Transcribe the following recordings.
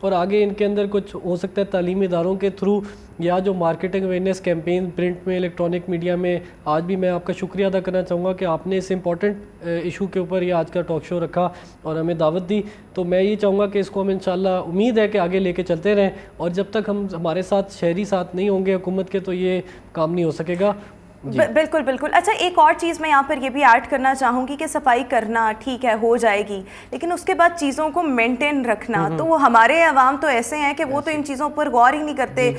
اور آگے ان کے اندر کچھ ہو سکتا ہے تعلیمی اداروں کے تھرو یا جو مارکیٹنگ اویئرنیس کیمپین پرنٹ میں الیکٹرانک میڈیا میں. آج بھی میں آپ کا شکریہ ادا کرنا چاہوں گا کہ آپ نے اس امپورٹنٹ ایشو کے اوپر یہ آج کا ٹاک شو رکھا اور ہمیں دعوت دی. تو میں یہ چاہوں گا کہ اس کو ہم انشاءاللہ امید ہے کہ آگے لے کے چلتے رہیں, اور جب تک ہمارے ساتھ شہری ساتھ نہیں ہوں گے حکومت کے تو یہ کام نہیں ہو سکے گا. بالکل بالکل. اچھا ایک اور چیز میں یہاں پر یہ بھی ایڈ کرنا چاہوں گی کہ صفائی کرنا ٹھیک ہے ہو جائے گی, لیکن اس کے بعد چیزوں کو مینٹین رکھنا, تو ہمارے عوام تو ایسے ہیں کہ وہ تو ان چیزوں پر غور ہی نہیں کرتے.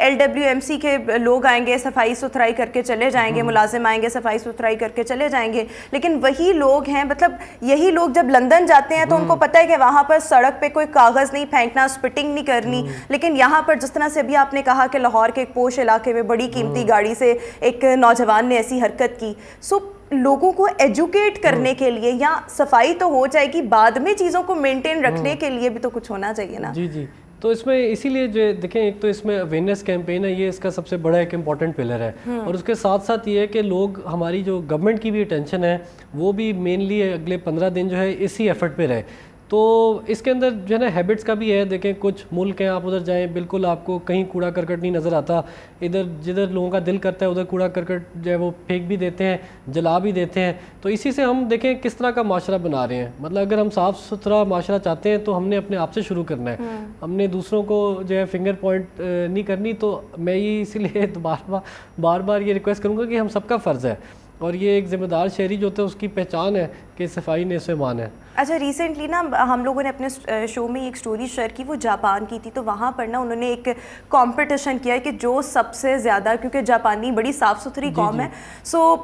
LWMC کے لوگ آئیں گے صفائی ستھرائی کر کے چلے جائیں گے, ملازم آئیں گے صفائی ستھرائی کر کے چلے جائیں گے, لیکن وہی لوگ ہیں, مطلب یہی لوگ جب لندن جاتے ہیں تو ان کو پتہ ہے کہ وہاں پر سڑک پہ کوئی کاغذ نہیں پھینکنا, اسپٹنگ نہیں کرنی, لیکن یہاں پر جس طرح سے ابھی آپ نے کہا کہ لاہور کے ایک پوش علاقے میں بڑی قیمتی گاڑی سے ایک نوجوان نے ایسی حرکت کی. سو لوگوں کو ایجوکیٹ کرنے کے لیے, یا صفائی تو ہو جائے گی, بعد میں چیزوں کو مینٹین رکھنے کے لیے بھی تو کچھ ہونا چاہیے نا. جی جی. تو اس میں اسی لیے جو دیکھیں, ایک تو اس میں اویئرنیس کیمپین ہے, یہ اس کا سب سے بڑا ایک امپورٹنٹ پلر ہے, اور اس کے ساتھ ساتھ یہ ہے کہ لوگ, ہماری جو گورنمنٹ کی بھی اٹینشن ہے وہ بھی مینلی اگلے 15 دن جو ہے اسی ایفرٹ پہ رہے. تو اس کے اندر جو ہے نا ہیبٹس کا بھی ہے. دیکھیں کچھ ملک ہیں, آپ ادھر جائیں بالکل آپ کو کہیں کوڑا کرکٹ نہیں نظر آتا, ادھر جدھر لوگوں کا دل کرتا ہے ادھر کوڑا کرکٹ جو ہے وہ پھینک بھی دیتے ہیں, جلا بھی دیتے ہیں. تو اسی سے ہم دیکھیں کس طرح کا معاشرہ بنا رہے ہیں. مطلب اگر ہم صاف ستھرا معاشرہ چاہتے ہیں تو ہم نے اپنے آپ سے شروع کرنا ہے, ہم نے دوسروں کو جو ہے فنگر پوائنٹ نہیں کرنی. تو میں یہ اسی لیے بار بار یہ ریکویسٹ کروں گا کہ ہم سب کا فرض ہے, اور یہ ایک ذمہ دار شہری جو ہوتا ہے اس کی پہچان ہے کہ صفائی نصف ایمان ہے. اچھا ریسنٹلی نا ہم لوگوں نے اپنے شو میں ایک سٹوری شیئر کی, وہ جاپان کی تھی. تو وہاں پر نا انہوں نے ایک کمپٹیشن کیا ہے کہ جو سب سے زیادہ, کیونکہ جاپانی بڑی صاف ستھری قوم ہے, سو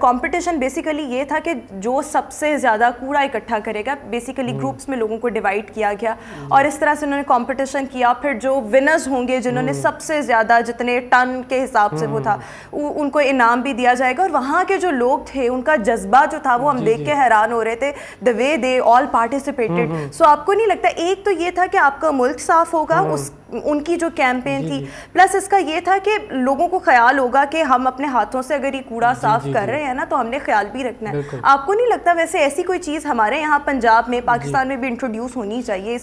کمپٹیشن بیسیکلی یہ تھا کہ جو سب سے زیادہ کوڑا اکٹھا کرے گا. بیسیکلی گروپس میں لوگوں کو ڈیوائڈ کیا گیا, اور اس طرح سے انہوں نے کمپٹیشن کیا. پھر جو ونرز ہوں گے, جنہوں نے سب سے زیادہ, جتنے ٹن کے حساب سے وہ تھا, ان کو انعام بھی دیا جائے گا. اور وہاں کے جو لوگ تھے ان کا جذبہ جو تھا وہ ہم دیکھ کے حیران ہو رہے تھے, the way they all participated. سو آپ کو نہیں لگتا, ایک تو یہ تھا کہ آپ کا ملک صاف ہوگا, ان کی جو کیمپین تھی, پلس اس کا یہ تھا کہ لوگوں کو خیال ہوگا کہ ہم اپنے ہاتھوں سے اگر یہ کوڑا صاف کر رہے ہیں نا تو ہم نے خیال بھی رکھنا ہے. آپ کو نہیں لگتا ویسے ایسی کوئی چیز ہمارے یہاں پنجاب میں, پاکستان میں بھی انٹروڈیوس ہونی چاہیے,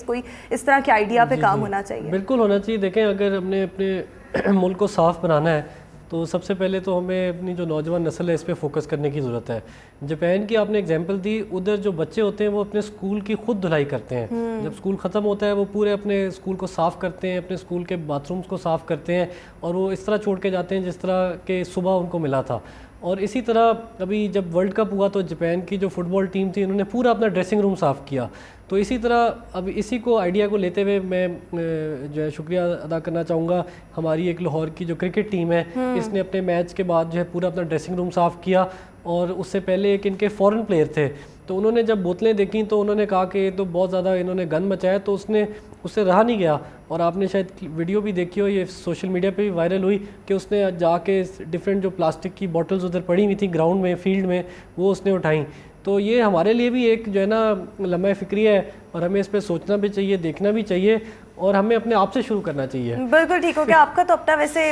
اس طرح کے آئیڈیا پہ کام ہونا چاہیے؟ بالکل ہونا چاہیے. دیکھیں اگر ہم نے اپنے ملک کو صاف بنانا ہے تو سب سے پہلے تو ہمیں اپنی جو نوجوان نسل ہے اس پہ فوکس کرنے کی ضرورت ہے. جاپان کی آپ نے اگزامپل دی, ادھر جو بچے ہوتے ہیں وہ اپنے اسکول کی خود دھلائی کرتے ہیں. جب اسکول ختم ہوتا ہے وہ پورے اپنے اسکول کو صاف کرتے ہیں, اپنے اسکول کے باتھ رومس کو صاف کرتے ہیں, اور وہ اس طرح چھوڑ کے جاتے ہیں جس طرح کہ صبح ان کو ملا تھا. اور اسی طرح ابھی جب ورلڈ کپ ہوا تو جاپان کی جو فٹ بال ٹیم تھی انہوں نے پورا اپنا ڈریسنگ روم صاف کیا. تو اسی طرح اب اسی کو آئیڈیا کو لیتے ہوئے میں جو ہے شکریہ ادا کرنا چاہوں گا ہماری ایک لاہور کی جو کرکٹ ٹیم ہے, اس نے اپنے میچ کے بعد جو ہے پورا اپنا ڈریسنگ روم صاف کیا. اور اس سے پہلے ایک ان کے فورن پلیئر تھے, تو انہوں نے جب بوتلیں دیکھیں تو انہوں نے کہا کہ یہ تو بہت زیادہ انہوں نے گند مچایا, تو اس سے رہا نہیں گیا. اور آپ نے شاید ویڈیو بھی دیکھی ہو, یہ سوشل میڈیا پہ بھی وائرل ہوئی, کہ اس نے جا کے ڈفرینٹ جو پلاسٹک کی بوٹلز ادھر پڑی ہوئی تھیں گراؤنڈ میں, فیلڈ میں, وہ اس نے اٹھائیں. تو یہ ہمارے لیے بھی ایک جو ہے نا لمحہ فکری ہے, اور ہمیں اس پہ سوچنا بھی چاہیے, دیکھنا بھی چاہیے, اور ہمیں اپنے آپ سے شروع کرنا چاہیے. بالکل ٹھیک ہو گیا. آپ کا تو اپنا ویسے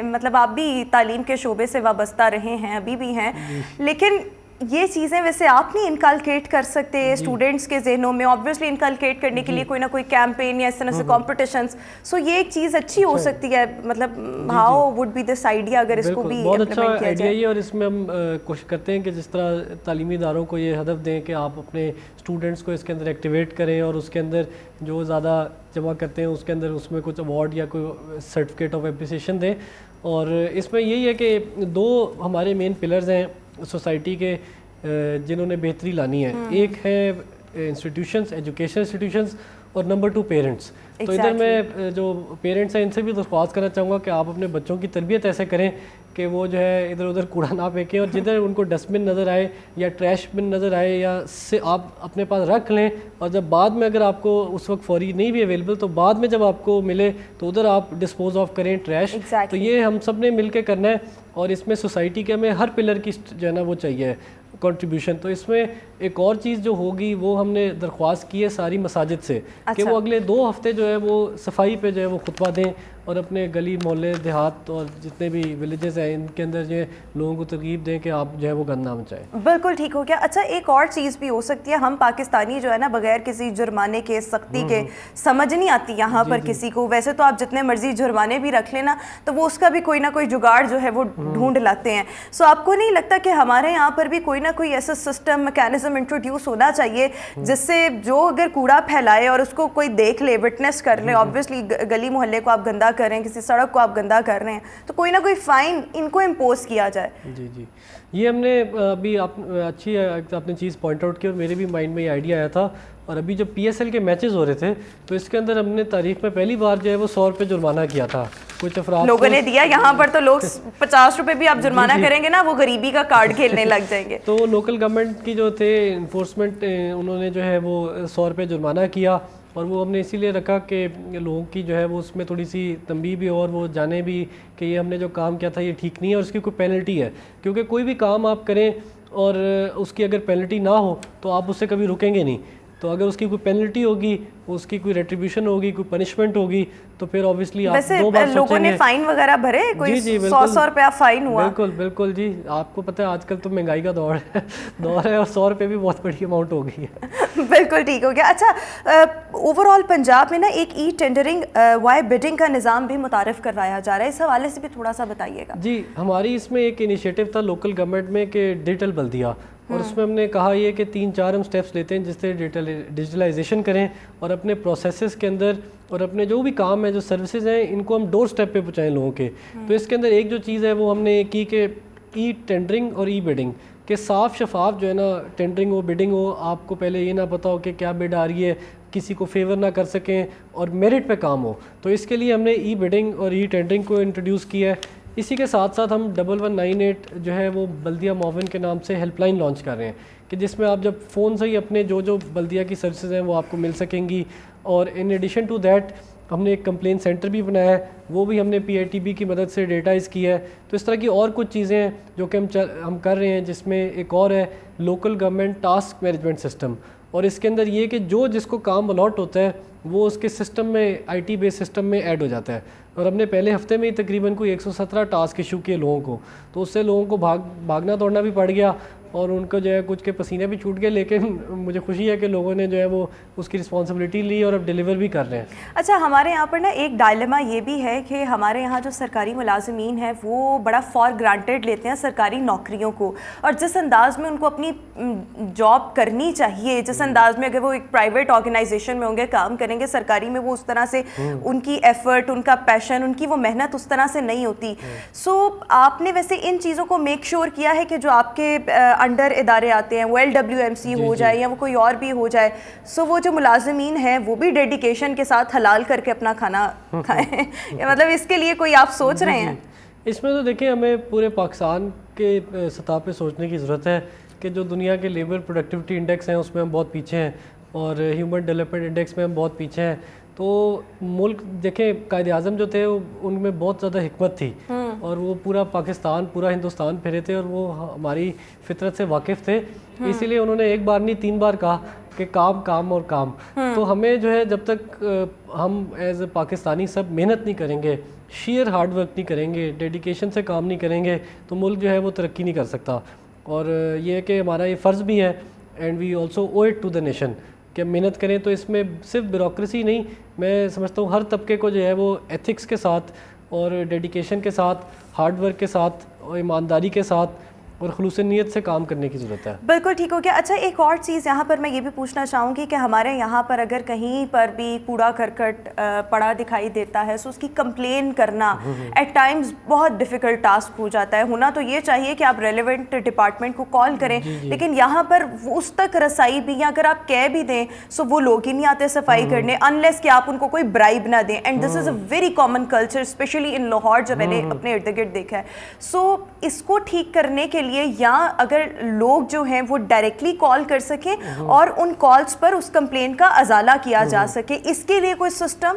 مطلب آپ بھی تعلیم کے شعبے سے وابستہ رہے ہیں, ابھی بھی ہیں, لیکن یہ چیزیں ویسے آپ نہیں انکلکیٹ کر سکتے اسٹوڈنٹس کے ذہنوں میں؟ آبویسلی انکلکیٹ کرنے کے لیے کوئی نہ کوئی کیمپین یا اس طرح سے کمپٹیشنس, سو یہ ایک چیز اچھی ہو سکتی ہے. مطلب how would be this idea اگر اس کو بھی بہت اچھا آئیڈیا ہے, اور اس میں ہم کوشش کرتے ہیں کہ جس طرح تعلیمی اداروں کو یہ ہدف دیں کہ آپ اپنے اسٹوڈنٹس کو اس کے اندر ایکٹیویٹ کریں, اور اس کے اندر جو زیادہ جمع کرتے ہیں اس کے اندر اس میں کچھ ایوارڈ یا کوئی سرٹیفکیٹ آف اپریسیشن دیں. اور اس میں یہی ہے کہ دو ہمارے مین پلرز ہیں سوسائٹی کے جنہوں نے بہتری لانی ہے. ایک ہے انسٹیٹیوشنس, ایجوکیشن انسٹیٹیوشنس, اور نمبر 2 پیرنٹس. تو ادھر میں جو پیرنٹس ہیں ان سے بھی درخواست کرنا چاہوں گا کہ آپ اپنے بچوں کی تربیت ایسے کریں کہ وہ جو ہے ادھر ادھر کوڑا نہ پھینکیں, اور جدھر ان کو ڈسٹ بن نظر آئے یا ٹریش بن نظر آئے یا سے آپ اپنے پاس رکھ لیں, اور جب بعد میں اگر آپ کو اس وقت فوری نہیں بھی اویلیبل تو بعد میں جب آپ کو ملے تو ادھر آپ ڈسپوز آف کریں ٹریش. تو یہ ہم سب نے مل کے کرنا ہے, اور اس میں سوسائٹی کے ہمیں ہر پلر کی جو ہے نا وہ چاہیے کنٹریبیوشن. تو اس میں ایک اور چیز جو ہوگی وہ ہم نے درخواست کی ہے ساری مساجد سے کہ وہ اگلے 2 ہفتے جو ہے وہ صفائی پہ جو ہے وہ خطبہ دیں, اور اپنے گلی محلے دیہات اور جتنے بھی ولیجز ہیں ان کے اندر جو ہے لوگوں کو ترغیب دیں کہ آپ جو ہے وہ گند نہ مچائیں. بالکل ٹھیک ہو گیا. اچھا ایک اور چیز بھی ہو سکتی ہے, ہم پاکستانی جو ہے نا بغیر کسی جرمانے کے, سختی کے, سمجھ نہیں آتی یہاں پر کسی کو. ویسے تو آپ جتنے مرضی جرمانے بھی رکھ لینا تو وہ اس کا بھی کوئی نہ کوئی جگاڑ جو ہے وہ ڈھونڈ لاتے ہیں. سو آپ کو نہیں لگتا کہ ہمارے یہاں پر بھی کوئی نہ کوئی ایسا سسٹم میکینزم انٹروڈیوس ہونا چاہیے جس سے جو اگر کوڑا پھیلائے اور اس کو کوئی دیکھ لے, وٹنس کر لے, آبویسلی گلی محلے کو آپ گندا کر رہے ہیں, کسی سڑک کو آپ گندا کر رہے ہیں, تو کوئی نہ کوئی فائن ان کو امپوز کیا جائے. جی جی, یہ ہم نے ابھی اچھی آپ نے چیز پوائنٹ آؤٹ کی اور میرے بھی مائنڈ میں یہ آئیڈیا آیا تھا. اور ابھی جب پی ایس ایل کے میچز ہو رہے تھے تو اس کے اندر ہم نے تاریخ میں پہلی بار جو ہے وہ 100 روپے جرمانہ کیا تھا. کچھ افراد لوگوں نے دیا, یہاں پر تو لوگ 50 روپے بھی آپ جرمانہ کریں گے نا وہ غریبی کا کارڈ کھیلنے لگ جائیں گے. تو لوکل گورنمنٹ کی جو تھے انفورسمنٹ, انہوں نے جو ہے وہ 100 روپے جرمانہ کیا, اور وہ ہم نے اسی لیے رکھا کہ لوگوں کی جو ہے وہ اس میں تھوڑی سی تنبیہ بھی ہو اور وہ جانے بھی کہ یہ ہم نے جو کام کیا تھا یہ ٹھیک نہیں ہے اور اس کی کوئی پینلٹی ہے. کیونکہ کوئی بھی کام آپ کریں اور اس کی اگر پینلٹی نہ ہو تو آپ اس سے کبھی رکیں گے نہیں. تو اگر اس کی کوئی پینلٹی ہوگی, اس کی کوئی ریٹریبیوشن ہوگی, کوئی پنشمنٹ ہوگی, تو پھر اوبیسلی آپ دو بار سوچیں گے. لوگوں نے فائن وغیرہ بھرے, کوئی 100 روپیہ فائن ہوا؟ بالکل بالکل جی, آپ کو پتہ ہے آج کل تو مہنگائی کا دور ہے اور 100 روپے بھی بہت بڑی اماؤنٹ ہو گئی ہے. بالکل ٹھیک ہو گیا. اچھا اوور آل پنجاب میں نا ایک ای ٹینڈرنگ وائی بڈنگ کا نظام بھی متعارف کروایا جا رہا ہے, اس حوالے سے بھی تھوڑا سا بتائیے گا. جی, ہماری اس میں ایک انیشیٹو تھا لوکل گورنمنٹ میں کہ ڈیجیٹل بلدیہ, اور اس میں ہم نے کہا یہ کہ 3-4 ہم سٹیپس لیتے ہیں جس سے ڈیجیٹلائزیشن کریں اور اپنے پروسیسز کے اندر اور اپنے جو بھی کام ہے, جو سروسز ہیں, ان کو ہم ڈور سٹیپ پہ پہنچائیں لوگوں کے. تو اس کے اندر ایک جو چیز ہے وہ ہم نے کی کہ ای ٹینڈرنگ اور ای بڈنگ کہ صاف شفاف جو ہے نا ٹینڈرنگ ہو, بڈنگ ہو, آپ کو پہلے یہ نہ پتہ ہو کہ کیا بڈ آ رہی ہے, کسی کو فیور نہ کر سکیں اور میرٹ پہ کام ہو. تو اس کے لیے ہم نے ای بڈنگ اور ای ٹینڈرنگ کو انٹروڈیوس کیا ہے. اسی کے ساتھ ساتھ ہم 1198 جو ہے وہ بلدیہ معاون کے نام سے ہیلپ لائن لانچ کر رہے ہیں کہ جس میں آپ جب فون سے ہی اپنے جو بلدیہ کی سروسز ہیں وہ آپ کو مل سکیں گی. اور ان ایڈیشن ٹو دیٹ ہم نے ایک کمپلین سینٹر بھی بنایا ہے, وہ بھی ہم نے پی آئی ٹی بی کی مدد سے ڈیٹائز کیا ہے. تو اس طرح کی اور کچھ چیزیں ہیں جو کہ ہم کر رہے ہیں, جس میں ایک اور ہے local government task management system. اور اس کے اندر یہ کہ جو جس کو کام الاٹ ہوتا ہے وہ اس کے سسٹم میں, آئی ٹی بیس سسٹم میں ایڈ ہو جاتا ہے. اور ہم نے پہلے ہفتے میں ہی تقریباً کوئی 117 ٹاسک ایشو کیے لوگوں کو, تو اس سے لوگوں کو بھاگنا دوڑنا بھی پڑ گیا اور ان کو جو ہے کچھ کے پسینے بھی چھوٹ گئے, لیکن مجھے خوشی ہے کہ لوگوں نے جو ہے وہ اس کی رسپانسبلٹی لی اور اب ڈیلیور بھی کر رہے ہیں. اچھا ہمارے یہاں پر نا ایک ڈائلما یہ بھی ہے کہ ہمارے یہاں جو سرکاری ملازمین ہیں وہ بڑا فار گرانٹیڈ لیتے ہیں سرکاری نوکریوں کو, اور جس انداز میں ان کو اپنی جاب کرنی چاہیے, جس انداز میں اگر وہ ایک پرائیویٹ آرگنائزیشن میں ہوں گے کام کریں گے, سرکاری میں وہ اس طرح سے ان کی ایفرٹ, ان کا پیشن, ان کی وہ محنت اس طرح سے نہیں ہوتی. سو آپ نے ویسے ان چیزوں کو میک شیور کیا ہے کہ جو آپ کے انڈر ادارے آتے ہیں وہ LWMC ہو جائے یا وہ کوئی اور بھی ہو جائے, سو وہ جو ملازمین ہیں وہ بھی ڈیڈیکیشن کے ساتھ حلال کر کے اپنا کھانا کھائیں, مطلب اس کے لیے کوئی آپ سوچ رہے ہیں؟ اس میں تو دیکھیں ہمیں پورے پاکستان کے سطح پہ سوچنے کی ضرورت ہے کہ جو دنیا کے لیبر پروڈکٹیوٹی انڈیکس ہیں اس میں ہم بہت پیچھے ہیں اور ہیومن ڈیولپمنٹ انڈیکس میں ہم بہت پیچھے ہیں. تو ملک دیکھیں قائد اعظم جو تھے ان میں بہت زیادہ حکمت تھی اور وہ پورا پاکستان, پورا ہندوستان پھیرے تھے اور وہ ہماری فطرت سے واقف تھے. اسی لیے انہوں نے ایک بار نہیں 3 بار کہا کہ کام کام اور کام. تو ہمیں جو ہے جب تک ہم ایز اے پاکستانی سب محنت نہیں کریں گے, شیئر ہارڈ ورک نہیں کریں گے, ڈیڈیکیشن سے کام نہیں کریں گے, تو ملک جو ہے وہ ترقی نہیں کر سکتا. اور یہ کہ ہمارا یہ فرض بھی ہے and we also owe it to the nation کہ محنت کریں. تو اس میں صرف بیوروکریسی نہیں, میں سمجھتا ہوں ہر طبقے کو جو ہے وہ ایتھکس کے ساتھ اور ڈیڈیکیشن کے ساتھ, ہارڈ ورک کے ساتھ اور ایمانداری کے ساتھ اور خلوص نیت سے کام کرنے کی ضرورت ہے. بالکل ٹھیک ہو گیا. اچھا ایک اور چیز یہاں پر میں یہ بھی پوچھنا چاہوں گی کہ ہمارے یہاں پر اگر کہیں پر بھی کوڑا کرکٹ پڑا دکھائی دیتا ہے تو اس کی کمپلین کرنا ایٹ ٹائمز بہت ڈیفیکلٹ ٹاسک ہو جاتا ہے. ہونا تو یہ چاہیے کہ آپ ریلیونٹ ڈپارٹمنٹ کو کال کریں, لیکن یہاں پر اس تک رسائی بھی, یا اگر آپ کہہ بھی دیں سو وہ لوگ ہی نہیں آتے صفائی کرنے انلیس کہ آپ ان کو کوئی برائب نہ دیں. And this is a very common culture especially in Lahore جو میں نے اپنے ارد گرد دیکھا ہے. سو اس کو ٹھیک کرنے کے لیے یا اگر لوگ جو ہیں وہ ڈائریکٹلی کال کر سکیں اور ان کالز پر اس کمپلین کا ازالہ کیا جا سکے, اس کے لیے کوئی سسٹم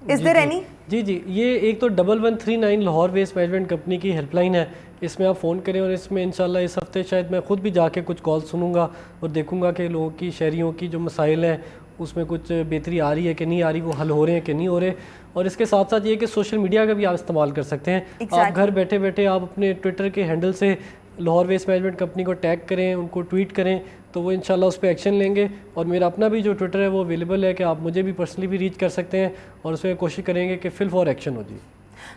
از دیر اینی؟ جی یہ ایک تو 1139 لاہور ویسٹ مینجمنٹ کمپنی کی ہیلپ لائن ہے, اس میں آپ فون کریں اور اس میں انشاءاللہ اس ہفتے شاید میں خود بھی جا کے کچھ کال سنوں گا اور دیکھوں گا کہ لوگوں کی, شہریوں کی جو مسائل ہیں اس میں کچھ بہتری آ رہی ہے کہ نہیں آ رہی, وہ حل ہو رہے ہیں کہ نہیں ہو رہے. اور اس کے ساتھ ساتھ یہ کہ سوشل میڈیا کا بھی آپ استعمال کر سکتے ہیں. آپ گھر بیٹھے بیٹھے آپ اپنے ٹویٹر کے ہینڈل سے لاہور ویسٹ مینجمنٹ کمپنی کو ٹیگ کریں, ان کو ٹویٹ کریں, تو وہ انشاءاللہ اس پہ ایکشن لیں گے. اور میرا اپنا بھی جو ٹویٹر ہے وہ اویلیبل ہے کہ آپ مجھے بھی پرسنلی بھی ریچ کر سکتے ہیں, اور اس میں کوشش کریں گے کہ فل فور ایکشن ہو. جی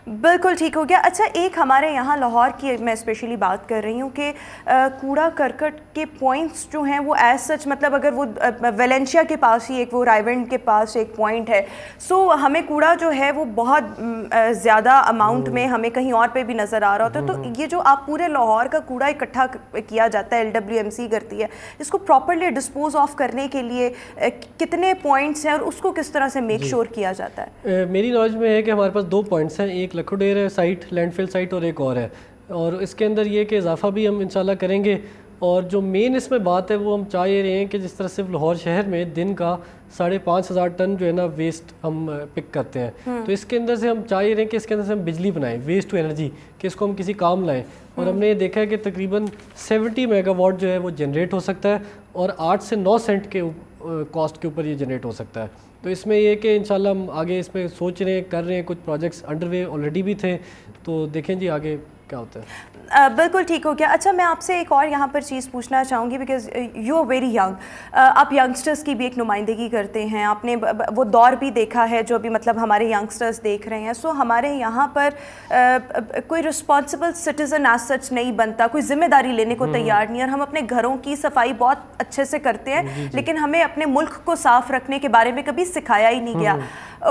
بالکل ٹھیک ہو گیا. اچھا, ایک ہمارے یہاں لاہور کی میں اسپیشلی بات کر رہی ہوں کہ کوڑا کرکٹ کے پوائنٹس جو ہیں وہ ایز سچ, مطلب اگر وہ ویلنشیا کے پاس ہی ایک وہ رائیونڈ کے پاس ایک پوائنٹ ہے, سو ہمیں کوڑا جو ہے وہ بہت زیادہ اماؤنٹ میں ہمیں کہیں اور پہ بھی نظر آ رہا ہوتا ہے. تو یہ جو آپ پورے لاہور کا کوڑا اکٹھا کیا جاتا ہے, LWMC کرتی ہے, اس کو پراپرلی ڈسپوز آف کرنے کے لیے کتنے پوائنٹس ہیں اور اس کو کس طرح سے میک شور کیا جاتا ہے؟ میری نالج میں ہے کہ ہمارے پاس 2 پوائنٹس ہیں, ایک لکھو ڈیر ہے سائٹ, لینڈ فل سائٹ, اور ایک اور ہے. اور اس کے اندر یہ کہ اضافہ بھی ہم انشاءاللہ کریں گے. اور جو مین اس میں بات ہے وہ ہم چاہ یہ رہے ہیں کہ جس طرح صرف لاہور شہر میں دن کا 5,500 ٹن جو ہے نا ویسٹ ہم پک کرتے ہیں, تو اس کے اندر سے ہم چاہ یہ رہے ہیں کہ اس کے اندر سے ہم بجلی بنائیں, ویسٹ ٹو انرجی, کہ اس کو ہم کسی کام لائیں. اور ہم نے یہ دیکھا ہے کہ تقریباً 70 میگا واٹ جو ہے وہ جنریٹ ہو سکتا ہے, اور 8 سے 9 سینٹ کے کاسٹ کے اوپر یہ جنریٹ ہو سکتا ہے. تو اس میں یہ کہ انشاءاللہ ہم آگے اس پہ سوچ رہے ہیں, کر رہے ہیں, کچھ پروجیکٹس انڈر وے آلریڈی بھی تھے, تو دیکھیں جی آگے کیا ہوتا ہے. بالکل ٹھیک ہو گیا. اچھا, میں آپ سے ایک اور یہاں پر چیز پوچھنا چاہوں گی, because you are very young, آپ ینگسٹرس کی بھی ایک نمائندگی کرتے ہیں, آپ نے وہ دور بھی دیکھا ہے جو ابھی مطلب ہمارے ینگسٹرس دیکھ رہے ہیں. سو ہمارے یہاں پر کوئی رسپانسبل سٹیزن ایز سچ نہیں بنتا, کوئی ذمہ داری لینے کو تیار نہیں, اور ہم اپنے گھروں کی صفائی بہت اچھے سے کرتے ہیں, لیکن ہمیں اپنے ملک کو صاف رکھنے کے بارے میں کبھی سکھایا ہی نہیں گیا.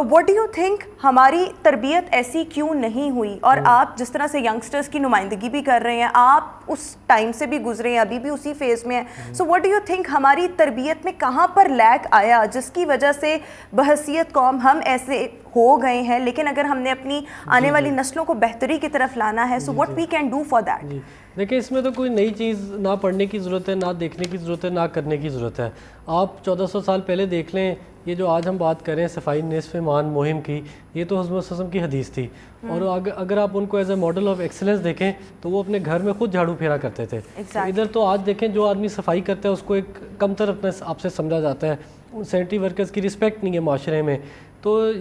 واٹ ڈو یو تھنک ہماری تربیت ایسی کیوں نہیں ہوئی؟ اور آپ جس طرح سے ینگسٹرس کی نمائندگی بھی کر رہے ہیں, آپ اس ٹائم سے بھی گزرے ہیں, ابھی بھی اسی فیز میں ہیں, so what do you think ہماری تربیت میں کہاں پر لیک آیا جس کی وجہ سے بحیثیت قوم ہم ایسے ہو گئے ہیں؟ لیکن اگر ہم نے اپنی آنے والی نسلوں کو بہتری کی طرف لانا ہے, so what we can do for that? دیکھیں, اس میں تو کوئی نئی چیز نہ پڑھنے کی ضرورت ہے, نہ دیکھنے کی ضرورت ہے, نہ کرنے کی ضرورت ہے. آپ 1400 سال پہلے دیکھ لیں, یہ جو آج ہم بات کر رہے ہیں صفائی نصف ایمان مہم کی, یہ تو حضرت صلی اللہ علیہ وسلم کی حدیث تھی. اور اگر آپ ان کو as a model of excellence دیکھیں تو وہ اپنے گھر میں خود جھاڑو پھیرا کرتے تھے. ادھر تو آج دیکھیں جو آدمی صفائی کرتا ہے اس کو ایک کمتر اپنے آپ سے سمجھا جاتا ہے, سینیٹری ورکرز کی رسپیکٹ نہیں ہے معاشرے میں. تو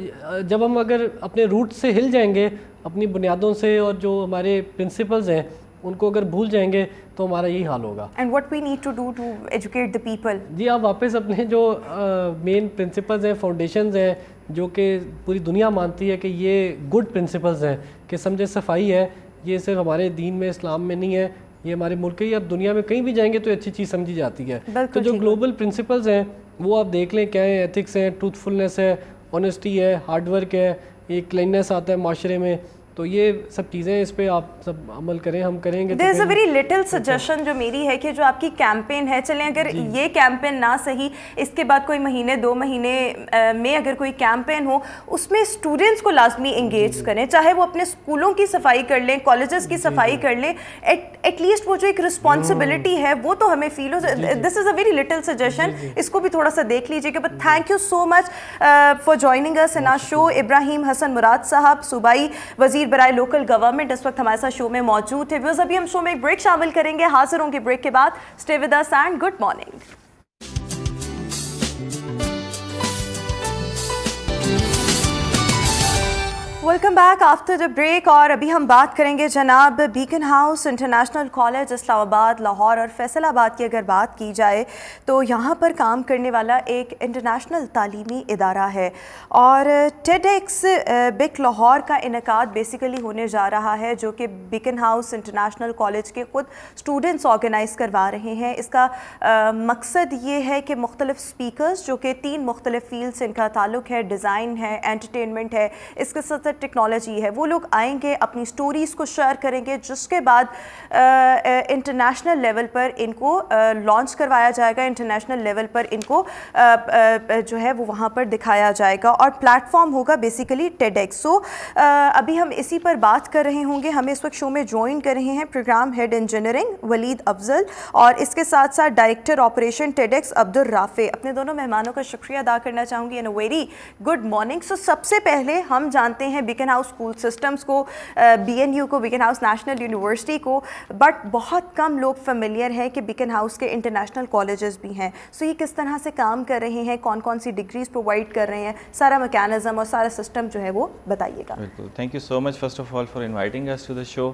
جب ہم اگر اپنے روٹ سے ہل جائیں گے, اپنی بنیادوں سے, اور جو ہمارے پرنسپلز ہیں ان کو اگر بھول جائیں گے تو ہمارا یہی حال ہوگا. And what we need to do to educate the people? جی, آپ واپس اپنے جو مین پرنسپلز ہیں, فاؤنڈیشنز ہیں, جو کہ پوری دنیا مانتی ہے کہ یہ گڈ پرنسپلز ہیں, کہ سمجھے صفائی ہے, یہ صرف ہمارے دین میں اسلام میں نہیں ہے, یہ ہمارے ملک کی, اب دنیا میں کہیں بھی جائیں گے تو اچھی چیز سمجھی جاتی ہے. تو جو گلوبل پرنسپلز ہیں وہ آپ دیکھ لیں کیا ہیں, ایتھکس ہیں, ٹروتھ فلنس ہے, آنیسٹی ہے, ہارڈ ورک ہے, ایک کلیننس آتا ہے معاشرے میں. تو یہ سب چیزیں اس پہ آپ سب عمل کریں, ہم کریں گے. دیر از اے ویری لٹل سجیشن جو میری ہے کہ جو آپ کی کیمپین ہے, چلیں اگر یہ کیمپین نہ صحیح, اس کے بعد کوئی مہینے 2 مہینے میں اگر کوئی کیمپین ہو, اس میں اسٹوڈنٹس کو لازمی انگیج کریں, چاہے وہ اپنے اسکولوں کی صفائی کر لیں, کالجز کی صفائی کر لیں, ایٹ لیسٹ وہ جو ایک رسپانسبلٹی ہے وہ تو ہمیں فیل ہو. This is a very little suggestion, اس کو بھی تھوڑا سا دیکھ لیجیے گا. But thank you so much for joining اس in our show. Ibrahim Hasan Murad Sahib, صوبائی وزیر برائے لوکل گورنمنٹ, اس وقت ہمارے ساتھ شو میں موجود تھے. ویوز, ابھی ہم شو میں ایک بریک شامل کریں گے, حاضر ہوں گے بریک کے بعد. Stay with us and good morning. Welcome back after the break. اور ابھی ہم بات کریں گے جناب Beaconhouse international college Islamabad, Lahore اور فیصل آباد کی. اگر بات کی جائے تو یہاں پر کام کرنے والا ایک انٹرنیشنل تعلیمی ادارہ ہے, اور ٹیڈ ایکس بک لاہور کا انعقاد بیسیکلی ہونے جا رہا ہے, جو کہ بیکن ہاؤس انٹرنیشنل کالج کے خود اسٹوڈنٹس آرگنائز کروا رہے ہیں. اس کا مقصد یہ ہے کہ مختلف اسپیکرز جو کہ 3 مختلف فیلڈ سے ان کا تعلق ہے, ڈیزائن ہے, انٹرٹینمنٹ ہے, اس کے ساتھ ٹیکنالوجی ہے, وہ لوگ آئیں گے, اپنی سٹوریز کو شیئر کریں گے, جس کے بعد انٹرنیشنل لیول پر ان کو لانچ کروایا جائے گا, انٹرنیشنل لیول پر ان کو جو ہے وہ وہاں پر دکھایا جائے گا, اور پلیٹ فارم ہوگا بیسیکلی ٹیڈ ایکس. سو ابھی ہم اسی پر بات کر رہے ہوں گے. ہمیں اس وقت شو میں جوائن کر رہے ہیں programme head engineering Waleed Afzal, اور اس کے ساتھ ساتھ director operation TEDx Abdul Rafay. اپنے دونوں مہمانوں کا شکریہ ادا کرنا چاہوں گی, and a very good morning. So سب سے پہلے ہم جانتے ہیں بیکن ہاؤس اسکول سسٹمز کو, BNU کو, بیکن ہاؤس نیشنل یونیورسٹی کو, بٹ بہت کم لوگ فیملیئر ہیں کہ بیکن ہاؤس کے انٹرنیشنل کالجز بھی ہیں. سو یہ کس طرح سے کام کر رہے ہیں, کون کون سی ڈگریز پرووائڈ کر رہے ہیں, سارا میکینزم اور سارا سسٹم جو ہے وہ بتائیے گا. بالکل, thank you so much first of all for inviting us to the show.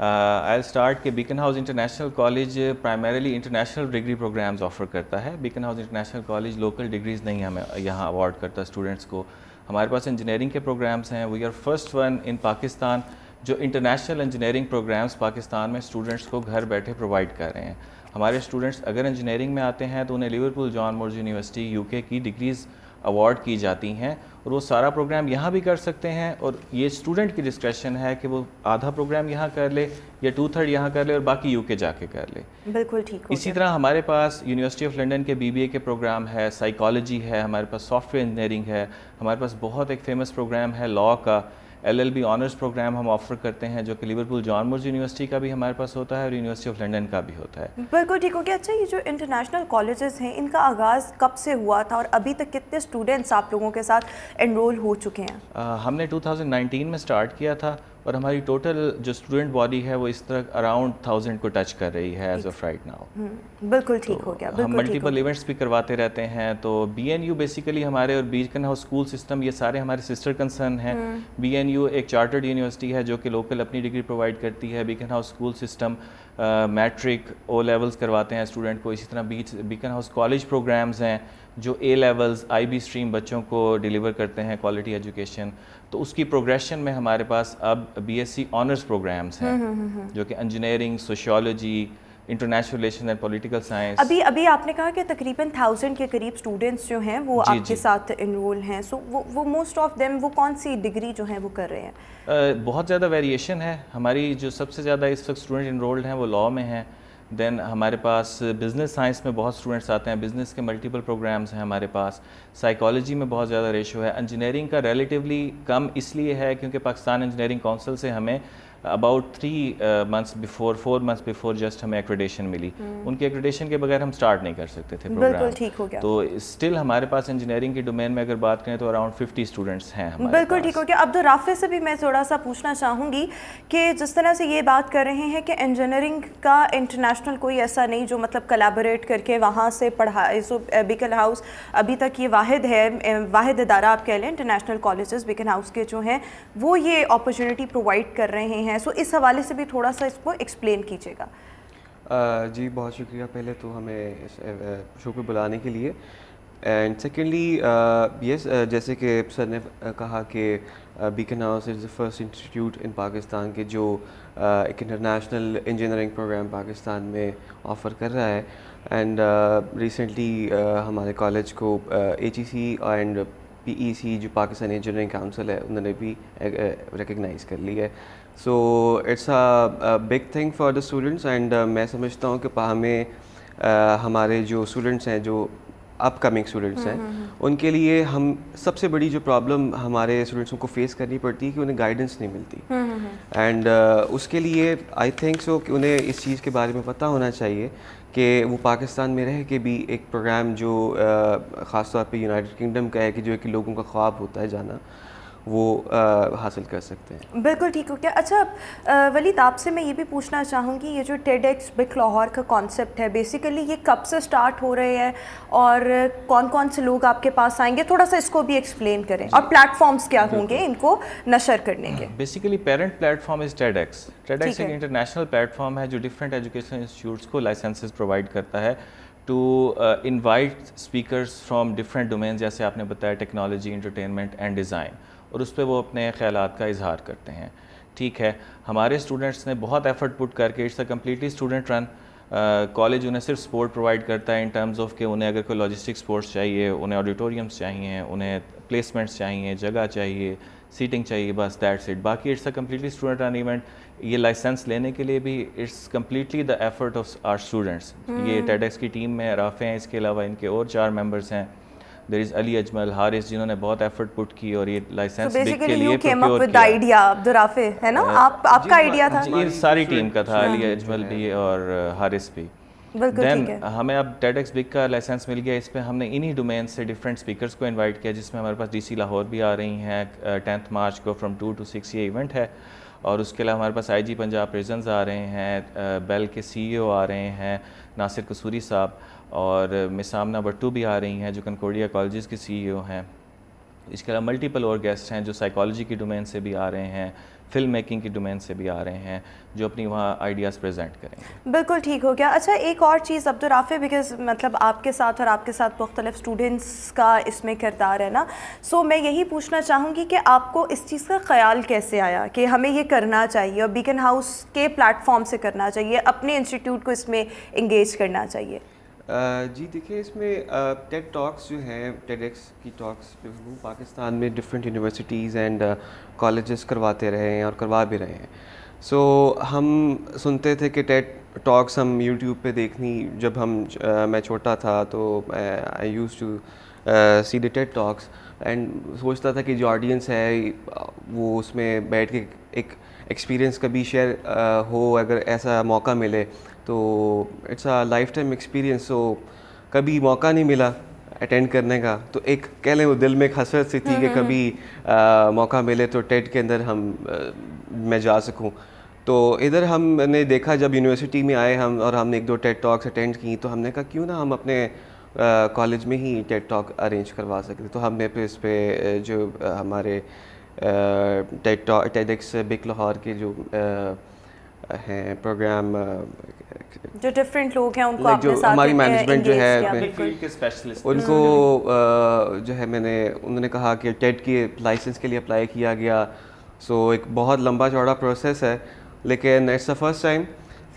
I'll start کہ Beaconhouse international college primarily international degree programs offer کرتا ہے. Beaconhouse international college local degrees نہیں ہمیں یہاں اوارڈ کرتا students کو. ہمارے پاس engineering کے پروگرامز ہیں. وی آر فرسٹ ون ان پاکستان جو انٹرنیشنل انجینئرنگ پروگرامز پاکستان میں اسٹوڈنٹس کو گھر بیٹھے پرووائڈ کر رہے ہیں. ہمارے اسٹوڈنٹس اگر انجینئرنگ میں آتے ہیں تو انہیں لیورپول جان مورز یونیورسٹی UK کی ڈگریز اوارڈ کی جاتی ہیں, اور وہ سارا پروگرام یہاں بھی کر سکتے ہیں. اور یہ اسٹوڈنٹ کی ڈسکریشن ہے کہ وہ آدھا پروگرام یہاں کر لے یا 2/3 یہاں کر لے اور باقی UK جا کے کر لے. بالکل ٹھیک. اسی طرح ہمارے پاس یونیورسٹی آف لنڈن کے BBA کے پروگرام ہے, سائیکالوجی ہے, ہمارے پاس سافٹ ویئر انجینئرنگ ہے, ہمارے پاس بہت ایک فیمس پروگرام ہے لاء کا, LLB آنرز پروگرام ہم آفر کرتے ہیں جو کہ لیورپول جان مورز یونیورسٹی کا بھی ہمارے پاس ہوتا ہے اور یونیورسٹی آف لنڈن کا بھی ہوتا ہے. بالکل ٹھیک ہو گیا. اچھا, یہ جو انٹرنیشنل کالجز ہیں ان کا آغاز کب سے ہوا تھا اور ابھی تک کتنے اسٹوڈنٹس آپ لوگوں کے ساتھ انرول ہو چکے ہیں؟ ہم نے 2019 میں اسٹارٹ کیا تھا اور ہماری ٹوٹل جو اسٹوڈنٹ باڈی ہے وہ اس طرح اراؤنڈ 1000 کو ٹچ کر رہی ہے ایز آف رائٹ ناؤ. بالکل ٹھیک ہو گیا. ہم ملٹیپل ایونٹس بھی کرواتے رہتے ہیں. تو BNU بیسیکلی ہمارے اور بیکن ہاؤس اسکول سسٹم یہ سارے ہمارے سسٹر کنسرن ہیں. BNU ایک چارٹرڈ یونیورسٹی ہے جو کہ لوکل اپنی ڈگری پرووائڈ کرتی ہے. Beaconhouse school system matric O levels کرواتے ہیں اسٹوڈنٹ کو. اسی طرح بیکن ہاؤس کالج پروگرامز ہیں جو A لیولز IB اسٹریم بچوں کو ڈیلیور کرتے ہیں کوالٹی ایجوکیشن. تو اس کی پروگریشن میں ہمارے پاس اب BSc آنرز پروگرامز ہیں جو کہ engineering, sociology, international relation and political science. ابھی آپ نے کہا کہ تقریباً 1000 کے قریب اسٹوڈنٹس جو ہیں وہ آپ کے ساتھ انرول ہیں. سو وہ موسٹ آف دیم وہ کون سی ڈگری جو ہیں وہ کر رہے ہیں؟ بہت زیادہ ویریشن ہے. ہماری جو سب سے زیادہ اس وقت اسٹوڈنٹ انرولڈ ہیں وہ لاء میں ہیں. دین ہمارے پاس بزنس سائنس میں بہت اسٹوڈنٹس آتے ہیں. بزنس کے ملٹیپل پروگرامز ہیں ہمارے پاس. سائیکالوجی میں بہت زیادہ ریشو ہے. انجینئرنگ کا ریلیٹیولی کم اس لیے ہے کیونکہ پاکستان انجینئرنگ کونسل سے ہمیں اباؤٹ 4 months before جسٹ ہمیں ایکریڈیشن ملی. ان کی ایکریڈیشن کے بغیر ہم سٹارٹ نہیں کر سکتے تھے پروگرام. بالکل ٹھیک ہو گیا. تو اسٹل ہمارے پاس انجینئرنگ کی ڈومین میں اگر بات کریں تو اراؤنڈ 50 اسٹوڈنٹس ہیں ہمارے. بالکل ٹھیک ہو گیا. عبدالرافع سے بھی میں تھوڑا سا پوچھنا چاہوں گی کہ جس طرح سے یہ بات کر رہے ہیں کہ انجینئرنگ کا انٹرنیشنل کوئی ایسا نہیں جو مطلب کلیبوریٹ کر کے وہاں سے پڑھائے. سو بیکن ہاؤس ابھی تک یہ واحد ادارہ آپ کہہ لیں انٹرنیشنل کالجز بیکن ہاؤس کے جو ہیں وہ یہ اپرچونیٹی پرووائڈ کر رہے ہیں. سو اس حوالے سے بھی تھوڑا سا اس کو ایکسپلین کیجیے گا. جی بہت شکریہ پہلے تو ہمیں اس شو پہ بلانے کے لیے. اینڈ سیکنڈلی یس, جیسے کہ سر نے کہا کہ Beaconhouse is the first institute in Pakistan کے جو ایک انٹرنیشنل انجینئرنگ پروگرام پاکستان میں آفر کر رہا ہے. اینڈ ریسنٹلی ہمارے کالج کو HEC اینڈ PEC جو پاکستان انجینئرنگ کاؤنسل ہے انہوں نے بھی ریکگنائز کر لی ہے. So it's a big thing for the students. And میں سمجھتا ہوں کہ ہمیں ہمارے جو اسٹوڈنٹس ہیں جو اپ کمنگ اسٹوڈنٹس ہیں ان کے لیے ہم سب سے بڑی جو پرابلم ہمارے اسٹوڈنٹسوں کو فیس کرنی پڑتی ہے کہ انہیں گائیڈنس نہیں ملتی. اینڈ اس کے لیے آئی تھنک سو کہ انہیں اس چیز کے بارے میں پتہ ہونا چاہیے کہ وہ پاکستان میں رہ کے بھی ایک پروگرام جو خاص طور پہ یونائٹڈ کنگڈم کا ہے کہ جو کہ لوگوں کا خواب ہوتا ہے جانا, وہ حاصل کر سکتے ہیں. بالکل ٹھیک ہو گیا. اچھا ولید, آپ سے میں یہ بھی پوچھنا چاہوں گی یہ جو TEDx بک لاہور کا کانسیپٹ ہے بیسیکلی یہ کب سے سٹارٹ ہو رہے ہیں اور کون کون سے لوگ آپ کے پاس آئیں گے, تھوڑا سا اس کو بھی ایکسپلین کریں, اور پلیٹ فارمز کیا ہوں گے ان کو نشر کرنے کے. Basically parent platform is TEDx. TEDx ایک انٹرنیشنل پلیٹ فارم ہے جو ڈفرینٹ ایجوکیشنل انسٹیٹیوٹس کو لائسنسز پرووائڈ کرتا ہے to invite speakers from different domains, جیسے آپ نے بتایا ٹیکنالوجی, انٹرٹینمنٹ اینڈ ڈیزائن, اور اس پہ وہ اپنے خیالات کا اظہار کرتے ہیں. ٹھیک ہے, ہمارے اسٹوڈنٹس نے بہت ایفرٹ پٹ کر کے, it's a completely student run college, انہیں صرف سپورٹ پرووائڈ کرتا ہے ان ٹرمز آف کہ انہیں اگر کوئی لاجسٹک سپورٹس چاہیے, انہیں آڈیٹوریمس چاہیے, انہیں پلیسمنٹس چاہیے, جگہ چاہیے, سیٹنگ چاہیے, بس دیٹس اٹ. باقی it's a completely student run event. یہ لائسنس لینے کے لیے بھی it's completely the effort of our students. یہ TEDx کی ٹیم میں رافع ہیں, اس کے علاوہ ان کے اور 4 ممبرس ہیں. دیر از علی اجمل, حارث, جنہوں نے بہت ایفرٹ پٹ کی اور یہ لائسنس بک کے لیے پروکیور کیا. آئیڈیا عبدالرافع ہے نا, آپ کا آئیڈیا تھا؟ یہ ساری ٹیم کا تھا, علی اجمل بھی اور حارث بھی. دین ہمیں اب TEDx بگ کا لائسنس مل گیا, اس پہ ہم نے انہی ڈومین سے ڈفرینٹ اسپیکرس کو انوائٹ کیا, جس میں ہمارے پاس DC لاہور بھی آ رہی ہیں 10 مارچ کو فرام 2 to 6 یہ ایونٹ ہے, اور اس کے علاوہ ہمارے پاس IG پنجاب پریزنز آ رہے ہیں, بیل کے CEO آ رہے ہیں ناصر قصوری صاحب, اور مس آمنہ بٹو بھی آ رہی ہیں جو کنکورڈیا کالجز کے CEO ہیں. اس کے علاوہ ملٹیپل اور گیسٹ ہیں جو سائیکالوجی کی ڈومین سے بھی آ رہے ہیں, فلم میکنگ کی ڈومین سے بھی آ رہے ہیں, جو اپنی وہاں آئیڈیاز پریزنٹ کریں گے. بالکل ٹھیک ہو گیا. اچھا ایک اور چیز عبدالرافع, بیکاز مطلب آپ کے ساتھ اور آپ کے ساتھ مختلف اسٹوڈنٹس کا اس میں کردار ہے نا, سو میں یہی پوچھنا چاہوں گی کہ آپ کو اس چیز کا خیال کیسے آیا کہ ہمیں یہ کرنا چاہیے اور بیکن ہاؤس کے پلیٹ فارم سے کرنا چاہیے, اپنے انسٹیٹیوٹ کو اس میں انگیج کرنا چاہیے؟ جی دیکھیے, اس میں ٹیڈ ٹاکس جو ہیں, TEDx کی ٹاکس جو وہ پاکستان میں ڈفرینٹ یونیورسٹیز اینڈ کالجز کرواتے رہے ہیں اور کروا بھی رہے ہیں. سو ہم سنتے تھے کہ ٹیڈ ٹاکس ہم یوٹیوب پہ دیکھنی, جب میں چھوٹا تھا تو I use to see the TED talks and سوچتا تھا کہ جو آڈینس ہے وہ اس میں بیٹھ کے ایک ایکسپیرئنس کبھی شیئر ہو, اگر ایسا موقع ملے تو it's a lifetime experience. So کبھی موقع نہیں ملا اٹینڈ کرنے کا, تو ایک کہہ لیں وہ دل میں ایک حسرت سی تھی کہ کبھی موقع ملے تو ٹیڈ کے اندر میں جا سکوں. تو ادھر ہم نے دیکھا جب یونیورسٹی میں آئے ہم, اور ہم نے 1-2 ٹیڈ ٹاکس اٹینڈ کی, تو ہم نے کہا کیوں نہ ہم اپنے کالج میں ہی ٹیڈ ٹاک ارینج کروا سکتے. تو ہم نے پھر اس پہ جو ہمارے TEDx بگ لاہور کے جو ہیں پروگرام, جو ڈفرینٹ لوگ ہیں ان کو جو ہماری مینجمنٹ جو ہے فیلڈ کے اسپیشلسٹ, ان کو جو ہے انہوں نے کہا کہ ٹیڈ کے لائسنس کے لیے اپلائی کیا گیا. سو ایک بہت لمبا چوڑا پروسیس ہے, لیکن اٹس دا فرسٹ ٹائم.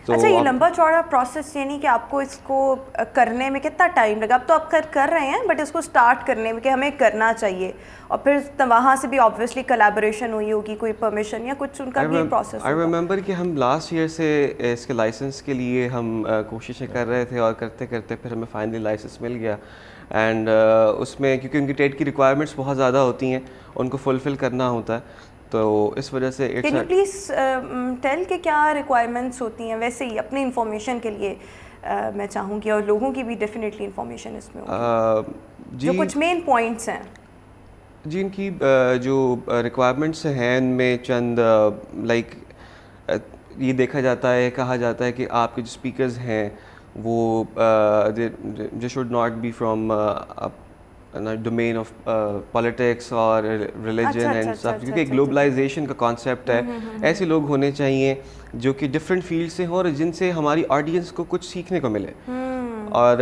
اچھا یہ لمبا چوڑا پروسیس یعنی کہ آپ کو اس کو کرنے میں کتنا ٹائم لگا؟ اب تو آپ کر رہے ہیں, بٹ اس کو اسٹارٹ کرنے میں کہ ہمیں کرنا چاہیے, اور پھر وہاں سے بھی آبویسلی کولیبوریشن ہوئی ہوگی, کوئی پرمیشن یا کچھ ان کا بھی پروسیس. آئی ریممبر کہ ہم لاسٹ ایئر سے اس کے لائسنس کے لیے ہم کوششیں کر رہے تھے, اور کرتے کرتے پھر ہمیں فائنلی لائسنس مل گیا. اینڈ اس میں کیونکہ ان کی ٹیڈ کی ریکوائرمنٹس بہت زیادہ ہوتی ہیں, ان کو فلفل کرنا ہوتا ہے, تو اس وجہ سے کین یو پلیز ٹیل کہ کیا ریکوائرمنٹس ہوتی ہیں ویسے ہی اپنی انفارمیشن کے لیے؟ میں چاہوں گی اور لوگوں کی بھی ڈیفینیٹلی انفارمیشن اس میں ہوگی, جو کچھ مین پوائنٹس ہیں. جی ان کی جو ریکوائرمنٹس ہیں ان میں چند لائک یہ دیکھا جاتا ہے, کہا جاتا ہے کہ آپ کے جو اسپیکرز ہیں وہ they should not be from domain of politics اور ریلیجن اینڈ سب, کیونکہ گلوبلائزیشن کا کانسیپٹ ہے. ایسے لوگ ہونے چاہیے جو کہ ڈفرینٹ فیلڈ سے ہوں اور جن سے ہماری آڈینس کو کچھ سیکھنے کو ملے, اور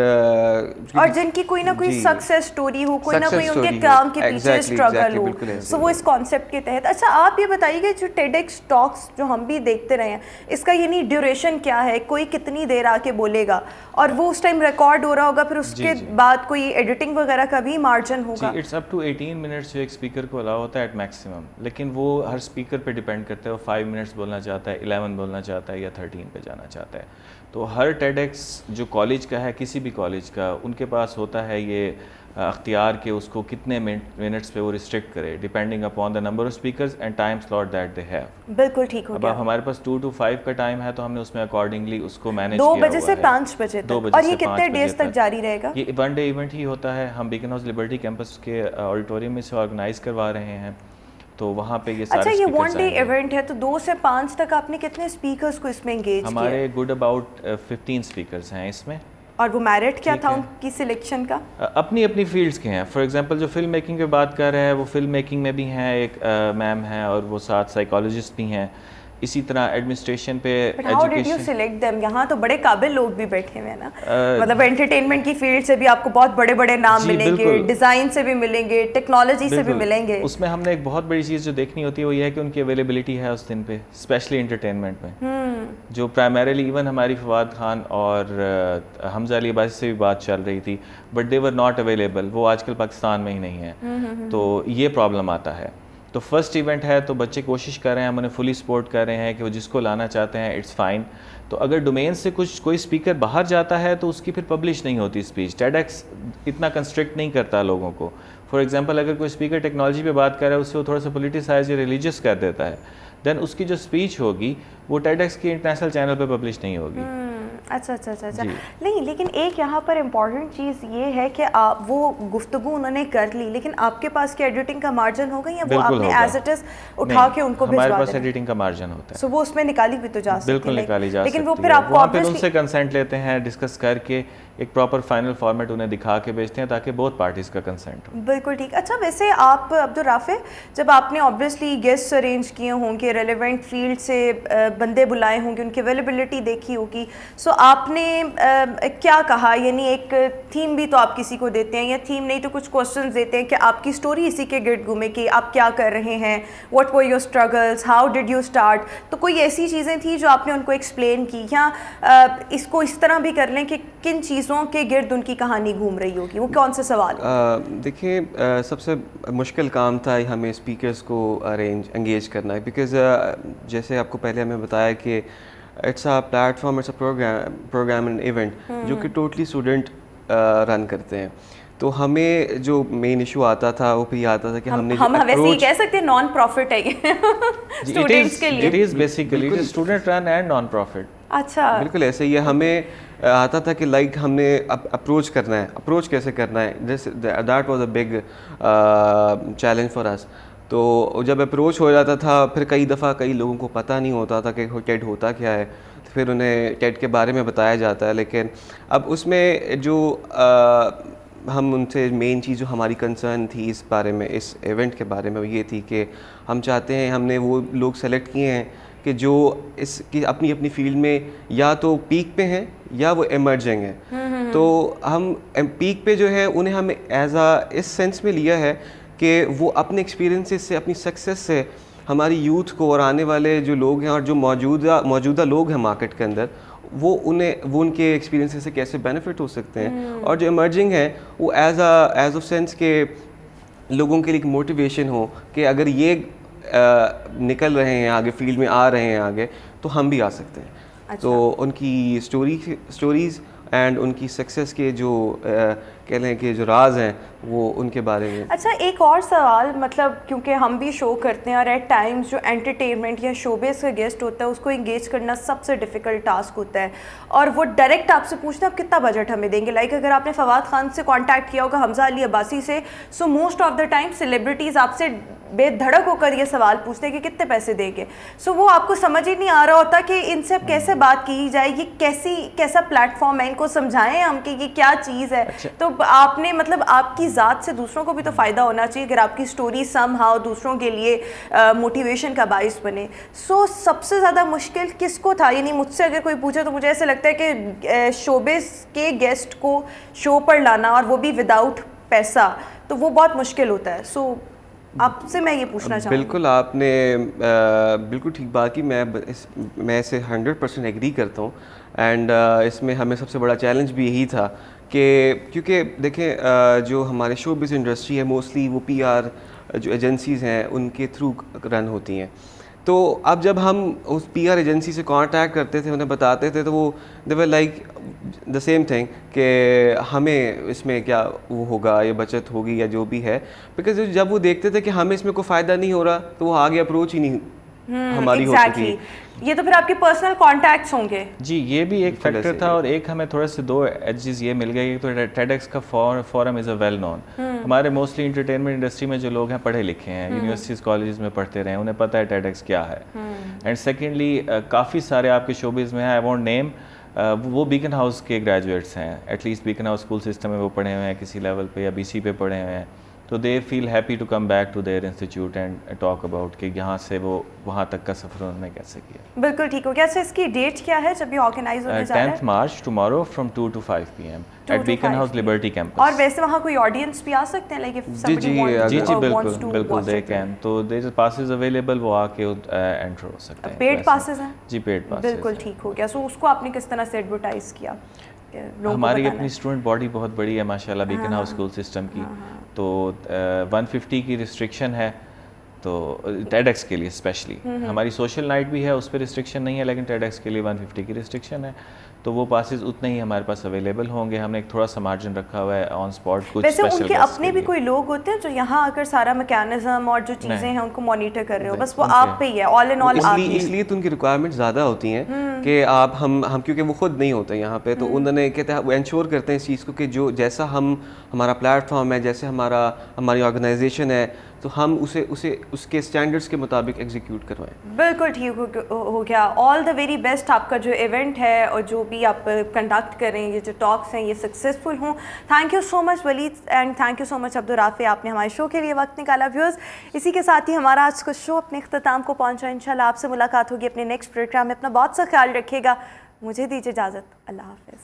جن کی کوئی نہ کوئی سکسیس سٹوری ہو, کوئی نہ کوئی ان کے کام کے پیچھے اسٹرگل ہو, سو وہ اس کانسیپٹ کے تحت. اچھا آپ یہ بتائیے کہ جو TEDx ٹاکس جو ہم بھی دیکھتے رہے ہیں, اس کا یعنی ڈیوریشن کیا ہے؟ کوئی کتنی دیر آ کے بولے گا اور وہ اس ٹائم ریکارڈ ہو رہا ہوگا, پھر اس کے بعد کوئی ایڈیٹنگ وغیرہ کا بھی مارجن ہوگا؟ اٹس اپ ٹو 18 منٹس جو ایک اسپیکر کو الاؤ ہوتا ہے ایٹ میکسیمم, لیکن وہ ہر اسپیکر پہ ڈیپینڈ کرتا ہے, وہ 5 منٹس بولنا چاہتا ہے, 11 بولنا چاہتا ہے, یا 13 پہ جانا چاہتا ہے. تو ہر TEDx جو کالج کا ہے, کسی بھی کالج کا, ان کے پاس ہوتا ہے یہ اختیار کہ اس کو کتنے منٹس پہ وہ ریسٹرکٹ کرے, depending upon the number of speakers and time slot that they have. بالکل ٹھیک ہو گیا. اب ہمارے پاس 2 to 5 کا ٹائم ہے, تو ہم نے اس میں اکارڈنگلی اس کو مینیج کیا 2 بجے سے 5 بجے تک, اور یہ کتنے ڈیز تک جاری رہے گا؟ یہ 1 ڈے ایونٹ ہی ہوتا ہے. ہم بیکن ہاؤس لبرٹی کیمپس کے آڈیٹوریم میں سے آرگنائز کروا رہے ہیں, تو وہاں پہ یہ سارے. اچھا یہ 1 ڈے ایونٹ ہے, تو 2 سے 5 تک آپ نے کتنے اسپیکرز کو اس میں انگیج کیا؟ ہمارے گڈ اباؤٹ 15 اسپیکرز ہیں اس میں. اور وہ میرٹ کیا تھا ان کی سلیکشن کا؟ اپنی اپنی فیلڈس کے ہیں. فار ایگزامپل جو فلم میکنگ پہ بات کر رہے ہیں, وہ فلم میکنگ میں بھی ہیں, ایک میم ہیں, اور وہ ساتھ سائیکالوجسٹ بھی ہیں. اسی طرح ایڈمنسٹریشن پہ سلیکٹ دیم, یہاں تو بڑے قابل لوگ بھی بیٹھے ہوئے ہیں نا, مطلب انٹرٹینمنٹ کی فیلڈ سے بھی آپ کو بہت بڑے بڑے نام ملیں گے, ڈیزائن سے بھی ملیں گے, ٹیکنالوجی سے بھی ملیں گے. اس میں ہم نے ایک بہت بڑی چیز جو دیکھنی ہوتی ہے وہ یہ ہے کہ ان کی اویلیبلٹی ہے اس دن پہ, اسپیشلی انٹرٹینمنٹ میں, جو پرائمریلی ایون ہماری فواد خان اور حمزہ علی عباسی سے بھی بات چل رہی تھی, but they were not available, وہ آج کل پاکستان میں ہی نہیں ہے, تو یہ پرابلم آتا ہے. تو فرسٹ ایونٹ ہے, تو بچے کوشش کر رہے ہیں, ہم انہیں فلی سپورٹ کر رہے ہیں کہ وہ جس کو لانا چاہتے ہیں اٹس فائن. تو اگر ڈومین سے کوئی اسپیکر باہر جاتا ہے تو اس کی پھر پبلش نہیں ہوتی اسپیچ. TEDx اتنا کنسٹرکٹ نہیں کرتا لوگوں کو. فار ایگزامپل اگر کوئی اسپیکر ٹیکنالوجی پہ بات کر رہا ہے, اس سے وہ تھوڑا سا پولیٹیسائز یا ریلیجیس کر دیتا ہے, دین اس کی جو اسپیچ ہوگی وہ TEDx کی انٹرنیشنل چینل پہ پبلش نہیں ہوگی. اچھا اچھا اچھا اچھا نہیں، لیکن ایک یہاں پر امپورٹنٹ چیز یہ ہے کہ آپ وہ گفتگو انہوں نے کر لی، لیکن آپ کے پاس کیا ایڈیٹنگ کا مارجن ہوگا یا وہ آپ نے ایز اٹ از اٹھا کے ان کو بھجوا دینا؟ ہمارے پاس ایڈیٹنگ کا مارجن ہوتا ہے، سو وہ اس میں نکالی بھی تو جا سکتی ہے، بالکل نکالی جا سکتی ہے، لیکن وہ پھر آپ کو وہاں پہ ان سے کنسنٹ لیتے ہیں، ڈسکس کر کے ایک پراپر فائنل فارمیٹ انہیں دکھا کے بھیجتے ہیں تاکہ بہت پارٹیز کا کنسنٹ ہو. بالکل ٹھیک. اچھا ویسے آپ عبدالرافع جب آپ نے آبویسلی گیسٹ ارینج کیے ہوں گے، ریلیونٹ فیلڈ سے بندے بلائے ہوں گے، ان کی اویلیبلٹی دیکھی ہوگی، سو آپ نے کیا کہا؟ یعنی ایک تھیم بھی تو آپ کسی کو دیتے ہیں، یا تھیم نہیں تو کچھ کوشچنز دیتے ہیں کہ آپ کی اسٹوری اسی کے گرد گھومے کہ آپ کیا کر رہے ہیں، what were your struggles, how did you start. تو کوئی ایسی چیزیں تھیں جو آپ نے ان کو ایکسپلین کی، یا اس کو اس طرح بھی کر لیں کہ کن چیزوں کے گرد ان کی کہانی گھوم رہی ہوگی، وہ کون سے سوال؟ دیکھیں سب سے مشکل کام تھا ہمیں اسپیکرس کو انگیج کرنا ہے، بیکاز جیسے آپ کو پہلے ہمیں بتایا کہ it's a platform, it's a programme and event جو کہ ٹوٹلی اسٹوڈنٹ رن کرتے ہیں. تو ہمیں جو مین ایشو آتا تھا وہ بھی آتا تھا کہ ہم نے ویسے یہ کہہ سکتے ہیں نان پروفٹ ہے یہ اسٹوڈنٹس کے لیے. It is basically student run and non profit. اچھا بالکل ایسے ہی ہے. ہمیں آتا تھا کہ لائک ہم نے اپروچ کرنا ہے، اپروچ کیسے کرنا ہے، that was a big challenge for us. تو جب اپروچ ہو جاتا تھا پھر کئی دفعہ کئی لوگوں کو پتہ نہیں ہوتا تھا کہ ٹیڈ ہوتا کیا ہے، پھر انہیں ٹیڈ کے بارے میں بتایا جاتا ہے. لیکن اب اس میں جو ہم ان سے مین چیز جو ہماری کنسرن تھی اس بارے میں، اس ایونٹ کے بارے میں، وہ یہ تھی کہ ہم چاہتے ہیں، ہم نے وہ لوگ سلیکٹ کیے ہیں کہ جو اس کی اپنی اپنی فیلڈ میں یا تو پیک پہ ہیں یا وہ ایمرجنگ ہیں. تو ہم پیک پہ جو ہے انہیں ہم ایز اس سینس میں لیا ہے کہ وہ اپنے ایکسپیرینسز سے، اپنی سکسیس سے ہماری یوتھ کو اور آنے والے جو لوگ ہیں اور جو موجودہ لوگ ہیں مارکیٹ کے اندر، وہ ان کے ایکسپیرینسز سے کیسے بینیفٹ ہو سکتے ہیں. اور جو ایمرجنگ ہیں وہ ایز آف سینس کے لوگوں کے لیے ایک موٹیویشن ہو کہ اگر یہ نکل رہے ہیں آگے، فیلڈ میں آ رہے ہیں آگے، تو ہم بھی آ سکتے ہیں. تو ان کی اسٹوریز اینڈ ان کی سکسیس کے جو کہہ لیں کہ جو راز ہیں وہ ان کے بارے میں. اچھا ایک اور سوال، مطلب کیونکہ ہم بھی شو کرتے ہیں اور ایٹ ٹائمز جو انٹرٹینمنٹ یا شو بیس کا گیسٹ ہوتا ہے اس کو انگیج کرنا سب سے ڈیفیکلٹ ٹاسک ہوتا ہے، اور وہ ڈائریکٹ آپ سے پوچھنا آپ کتنا بجٹ ہمیں دیں گے. لائک اگر آپ نے فواد خان سے کانٹیکٹ کیا ہوگا، حمزہ علی عباسی سے، so most of the time celebrities آپ سے بے دھڑک ہو کر یہ سوال پوچھتے ہیں کہ کتنے پیسے دیں گے. سو وہ آپ کو سمجھ ہی نہیں آ رہا ہوتا کہ ان سے اب کیسے بات کی جائے، یہ کیسا پلیٹ فارم ہے، ان کو سمجھائیں ہم کہ یہ کیا چیز ہے. تو آپ نے مطلب آپ کی ذات سے دوسروں کو بھی تو فائدہ ہونا چاہیے اگر آپ کی اسٹوری سم ہاؤ دوسروں کے لیے موٹیویشن کا باعث بنے. سو سب سے زیادہ مشکل کس کو تھا؟ یعنی مجھ سے اگر کوئی پوچھے تو مجھے ایسا لگتا ہے کہ شوبز کے گیسٹ کو شو پر لانا اور وہ بھی وداؤٹ پیسہ، تو وہ بہت مشکل ہوتا ہے. سو آپ سے میں یہ پوچھنا چاہوں گا. بالکل آپ نے بالکل ٹھیک بات کی، میں اسے 100% ایگری کرتا ہوں. اینڈ اس میں ہمیں سب سے بڑا چیلنج بھی یہی تھا کہ کیونکہ دیکھیں جو ہمارے شو بز انڈسٹری ہے موسٹلی وہ PR جو ایجنسیز ہیں ان کے تھرو رن ہوتی ہیں. تو اب جب ہم اس PR ایجنسی سے کانٹیکٹ کرتے تھے، انہیں بتاتے تھے، تو وہ they were like the same thing کہ ہمیں اس میں کیا وہ ہوگا، یہ بچت ہوگی یا جو بھی ہے. بیکاز جب وہ دیکھتے تھے کہ ہمیں اس میں کوئی فائدہ نہیں ہو رہا تو وہ آگے اپروچ ہی نہیں ہماری ہوتی تھی. یہ تو پھر آپ کے پرسنل کانٹیکٹس ہوں گے. جی یہ بھی ایک فیکٹر تھا، اور ایک ہمیں تھوڑے سے 2 ایجز یہ مل گئی. تو TEDx کا forum is a well known. ہمارے موسٹلی انٹرٹینمنٹ انڈسٹری میں جو لوگ ہیں پڑھے لکھے ہیں، یونیورسٹیز کالجز میں پڑھتے رہے ہیں، انہیں پتہ ہے TEDx کیا ہے. اینڈ سیکنڈلی کافی سارے آپ کے شوبز میں ہیں، آئی وونٹ نیم، وہ بیکن ہاؤس کے گریجویٹس ہیں، at least Beaconhouse school system میں وہ پڑھے ہوئے ہیں کسی لیول پہ، یا BC پہ پڑھے ہوئے ہیں. تو they feel happy to come back to their institute and talk about کہ یہاں سے وہ وہاں تک کا سفر انہوں نے کیسے کیا. بالکل ٹھیک ہو گیا. اچھا اس کی ڈیٹ کیا ہے جب یہ آرگنائز ہونے جا رہا ہے؟ 10th March tomorrow from 2 to 5 PM at Beaconhouse Liberty campus. اور ویسے وہاں کوئی آڈینس بھی آ سکتے ہیں، لائک جی بالکل دے کین. تو دیر از پاسز اویلیبل، وہ آ کے انٹر ہو سکتے ہیں. پیڈ پاسز ہیں؟ جی پیڈ پاسز. بالکل ٹھیک ہو گیا. سو اس کو آپ نے کس طرح سے ایڈورٹائز کیا؟ ہماری اپنی اسٹوڈنٹ باڈی بہت بڑی ہے ماشاء اللہ بیکن ہاؤس اسکول سسٹم کی. تو 150 کی ریسٹرکشن ہے تو TEDx کے لیے اسپیشلی. ہماری سوشل نائٹ بھی ہے، اس پہ ریسٹرکشن نہیں ہے، لیکن TEDx کے لیے 150 کی ریسٹرکشن ہے. تو وہ پاسز اتنے ہی ہمارے پاس اویلیبل ہوں گے. ہم نے ایک تھوڑا سا مارجن رکھا ہوا ہے آن اسپاٹ کچھ ویسے اسپیشل ان کے اپنے بھی کوئی لوگ ہوتے ہیں جو یہاں اگر سارا میکینزم اور جو چیزیں ہیں ان کو مانیٹر کر رہے ہو, بس وہ آپ پہ ہی ہے آل ان آل. اس لیے تو ان کی ریکوائرمنٹ زیادہ ہوتی ہیں کہ آپ ہم کیونکہ وہ خود نہیں ہوتے یہاں پہ, تو انہوں نے کہتے ہیں وہ انشور کرتے ہیں اس چیز کو کہ جو جیسا ہمارا پلیٹ فارم ہے, جیسے ہماری آرگنائزیشن ہے, تو ہم اسے اس کے اسٹینڈرڈس کے مطابق ایگزیکیوٹ کروائیں. بالکل ٹھیک ہو گیا. آل دا ویری بیسٹ. آپ کا جو ایونٹ ہے اور جو بھی آپ کنڈکٹ کر رہے ہیں, یہ جو ٹاکس ہیں, یہ سکسیزفل ہوں. Thank you so much Waleed and thank you so much Abdul Rafay, آپ نے ہمارے شو کے لیے وقت نکالا. ویورز, اسی کے ساتھ ہی ہمارا آج کا شو اپنے اختتام کو پہنچا. انشاءاللہ آپ سے ملاقات ہوگی اپنے نیکسٹ پروگرام میں. اپنا بہت سا خیال رکھیے گا. مجھے دیجیے اجازت. اللہ حافظ.